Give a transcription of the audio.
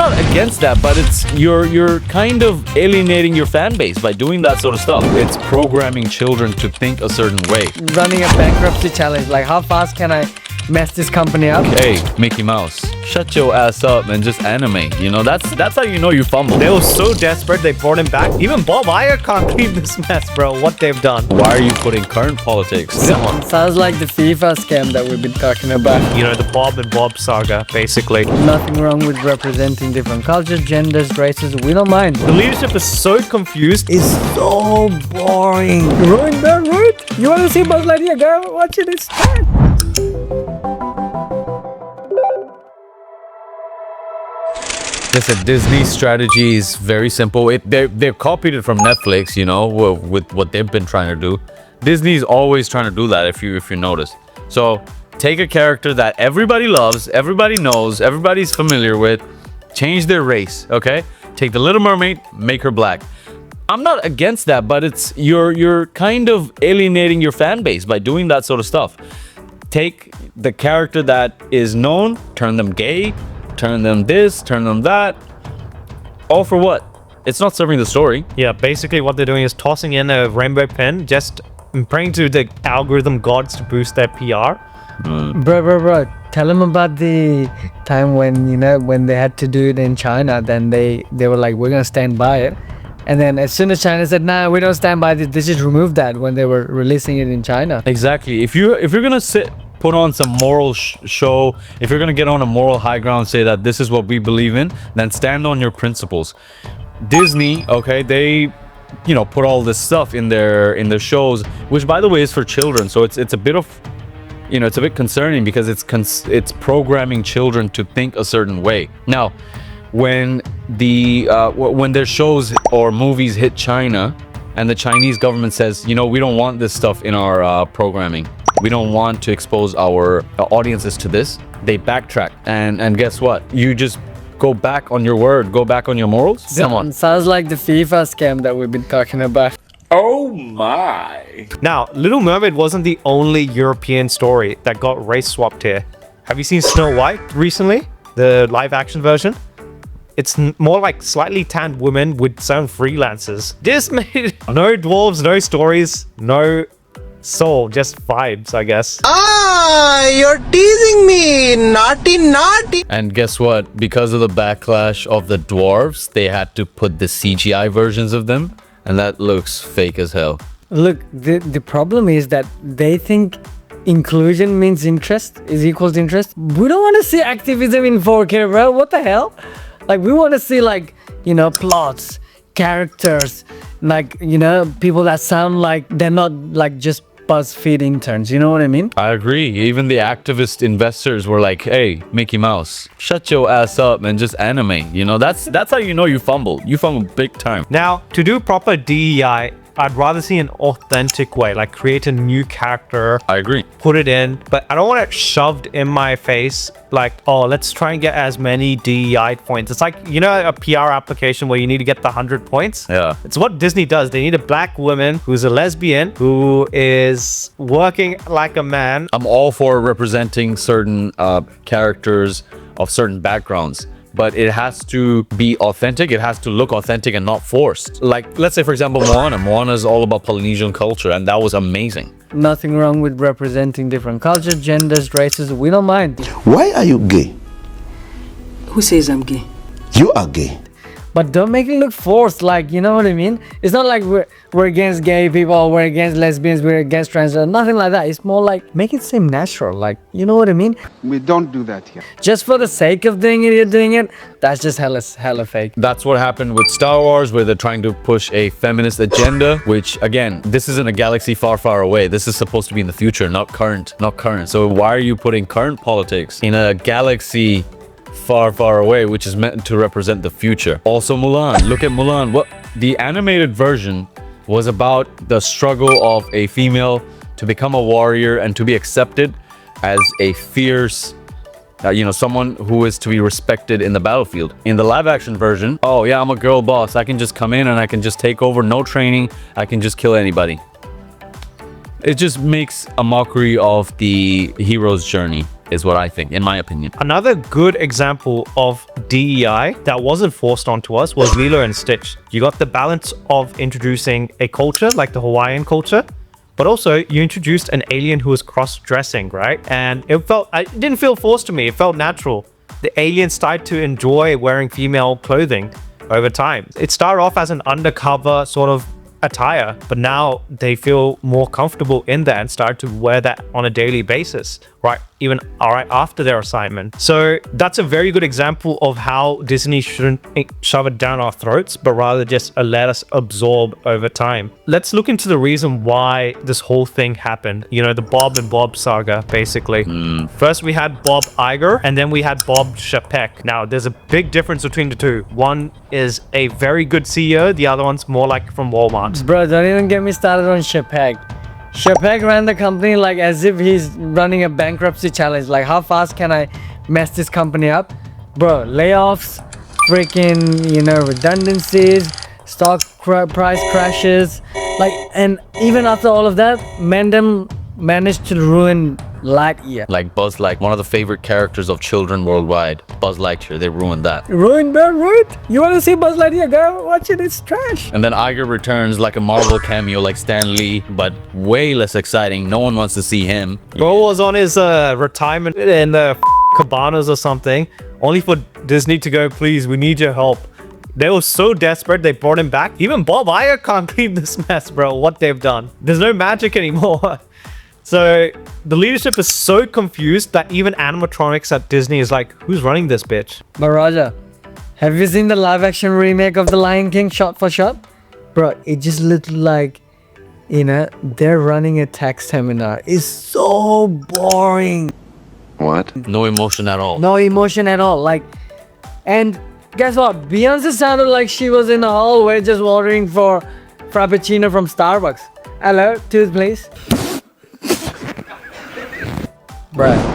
not against that, but you're kind of alienating your fan base by doing that sort of stuff. It's programming children to think a certain way. Running a bankruptcy challenge, like how fast can I mess this company up? Hey, Mickey Mouse, shut your ass up and just animate. You know, that's how you know you fumbled. They were so desperate they brought him back. Even Bob Iger can't leave this mess, bro. What they've done. Why are you putting current politics? Sounds like the FIFA scam that we've been talking about. You know, the Bob and Bob saga, basically. Nothing wrong with representing different cultures, genders, races. We don't mind. The leadership is so confused. It's so boring. Ruined that, right? You want to see Buzz Lightyear? Go watch it instead. Listen, Disney's strategy is very simple. They've copied it from Netflix, you know, with what they've been trying to do. Disney's always trying to do that, if you notice. So take a character that everybody loves, everybody knows, everybody's familiar with, change their race, okay? Take the Little Mermaid, make her black. I'm not against that, but you're kind of alienating your fan base by doing that sort of stuff. Take the character that is known, turn them gay, turn them this, turn them that. All for what? It's not serving the story. Yeah, basically what they're doing is tossing in a rainbow pen, just praying to the algorithm gods to boost their PR. Bro. Tell them about the time when, you know, when they had to do it in China. Then they were like, we're going to stand by it. And then as soon as China said, nah, we don't stand by it, they just removed that when they were releasing it in China. Exactly. If you're going to put on some moral show, if you're going to get on a moral high ground, say that this is what we believe in, then stand on your principles. Disney, okay, they, you know, put all this stuff in their shows, which by the way is for children. So it's a bit of, you know, it's a bit concerning because it's programming children to think a certain way. Now, when their shows or movies hit China and the Chinese government says, you know, we don't want this stuff in our programming, we don't want to expose our audiences to this, they backtrack. And guess what? You just go back on your word, go back on your morals. Come on. Sounds like the FIFA scam that we've been talking about. Oh my. Now, Little Mermaid wasn't the only European story that got race swapped here. Have you seen Snow White recently? The live action version? It's more like slightly tanned women with some freelancers. Just made no dwarves, no stories, no soul, just vibes, I guess. Ah, you're teasing me. Naughty. And guess what? Because of the backlash of the dwarves, they had to put the CGI versions of them, and that looks fake as hell. Look, the problem is that they think inclusion means interest is equals interest. We don't want to see activism in 4K, bro. What the hell? Like, we want to see, like, you know, plots, characters, like, you know, people that sound like they're not like just BuzzFeed interns. You know what I mean? I agree. Even the activist investors were like, hey, Mickey Mouse, shut your ass up and just animate. You know, that's how you know you fumbled. You fumbled big time. Now, to do proper DEI, I'd rather see an authentic way, like create a new character. I agree. Put it in, but I don't want it shoved in my face like, oh, let's try and get as many DEI points. It's like, you know, a PR application where you need to get the 100 points. Yeah. It's what Disney does. They need a black woman who's a lesbian, who is working like a man. I'm all for representing certain characters of certain backgrounds, but it has to be authentic. It has to look authentic and not forced. Like, let's say, for example, Moana. Moana is all about Polynesian culture, and that was amazing. Nothing wrong with representing different cultures, genders, races. We don't mind. Why are you gay? Who says I'm gay? You are gay. But don't make it look forced, like, you know what I mean? It's not like we're against gay people, we're against lesbians, we're against transgender, nothing like that. It's more like, make it seem natural, like, you know what I mean? We don't do that here. Just for the sake of doing it, you're doing it. That's just hella fake. That's what happened with Star Wars, where they're trying to push a feminist agenda, which, again, this is in a galaxy far, far away. This is supposed to be in the future, not current. So why are you putting current politics in a galaxy far, far away, which is meant to represent the future? Also, Mulan. Look at Mulan. What the animated version was about the struggle of a female to become a warrior and to be accepted as a fierce, someone who is to be respected in the battlefield. In the live action version, oh yeah, I'm a girl boss. I can just come in and I can just take over, no training. I can just kill anybody. It just makes a mockery of the hero's journey. is what I think, in my opinion. Another good example of DEI that wasn't forced onto us was Lilo and Stitch. You got the balance of introducing a culture like the Hawaiian culture, but also you introduced an alien who was cross-dressing, right? And it didn't feel forced to me. It felt natural. The aliens started to enjoy wearing female clothing over time. It started off as an undercover sort of attire, but now they feel more comfortable in that and start to wear that on a daily basis, right after their assignment. So that's a very good example of how Disney shouldn't shove it down our throats, but rather just let us absorb over time. Let's look into the reason why this whole thing happened. You know, the Bob and Bob saga, basically. First we had Bob Iger, and then we had Bob Chapek. Now there's a big difference between the two. One is a very good CEO, the other one's more like from Walmart. Bro, don't even get me started on Chapek. Chapek ran the company like as if he's running a bankruptcy challenge. Like, how fast can I mess this company up? Bro, layoffs, freaking, you know, redundancies, stock price crashes. Like, and even after all of that, Mendham managed to ruin Lightyear. Like Buzz Lightyear, one of the favorite characters of children worldwide. Buzz Lightyear, they ruined that. Ruined, man, ruined? You want to see Buzz Lightyear? Go watch it, it's trash. And then Iger returns like a Marvel cameo like Stan Lee, but way less exciting. No one wants to see him. Bro was on his retirement in the cabanas or something, only for Disney to go, please, we need your help. They were so desperate, they brought him back. Even Bob Iger can't clean this mess, bro, what they've done. There's no magic anymore. So the leadership is so confused that even animatronics at Disney is like, who's running this bitch? But Raja, have you seen the live action remake of The Lion King shot for shot? Bro, it just looked like, you know, they're running a tech seminar. It's so boring. What? No emotion at all. No emotion at all. Like, and guess what? Beyonce sounded like she was in the hallway just ordering for Frappuccino from Starbucks. Hello, tooth please. Bruh.